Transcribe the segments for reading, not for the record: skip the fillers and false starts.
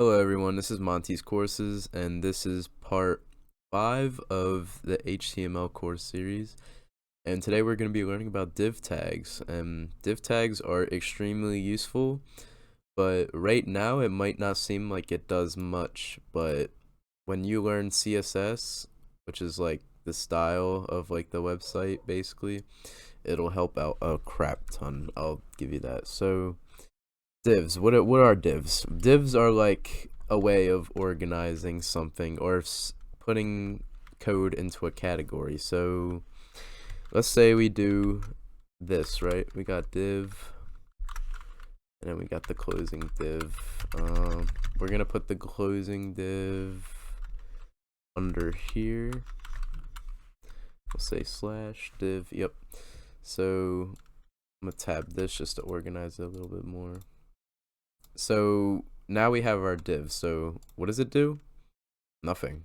Hello everyone, this is Monty's Courses, and this is part 5 of the HTML course series. And today we're going to be learning about div tags. Div tags are extremely useful, but right now it might not seem like it does much, but when you learn CSS, which is like the style of like the website basically, it'll help out a crap ton. I'll give you that. So divs. What are divs? Divs are like a way of organizing something or putting code into a category. So let's say we do this, right? We got div, and then we got the closing div. We're gonna put the closing div under here. We'll say slash div. Yep. So I'm gonna tab this just to organize it a little bit more. So now we have our div. So what does it do? Nothing.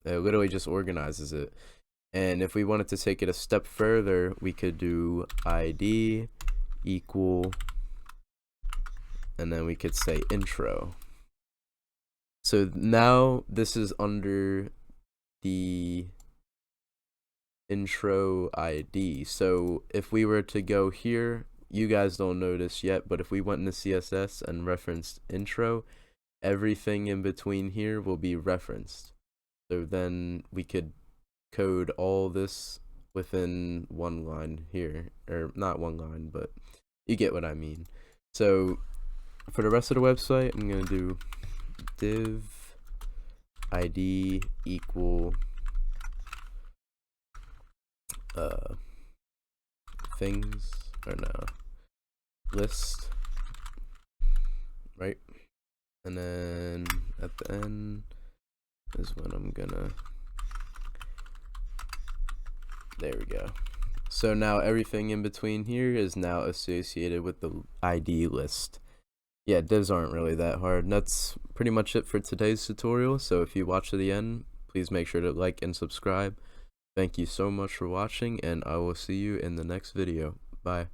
It literally just organizes it. And if we wanted to take it a step further, we could do id equal, and then we could say intro. So now this is under the intro ID. So if we were to go here, you guys don't notice yet, but if we went into CSS and referenced intro, everything in between here will be referenced. So then we could code all this within one line here, or not one line, but you get what I mean. So for the rest of the website, I'm gonna do div id equal things, or no, list, right? And then at the end is when I'm gonna, there we go. So now everything in between here is now associated with the ID list. Yeah, divs aren't really that hard. And that's pretty much it for today's tutorial. So if you watch to the end, please make sure to like and subscribe. Thank you so much for watching, and I will see you in the next video. Bye.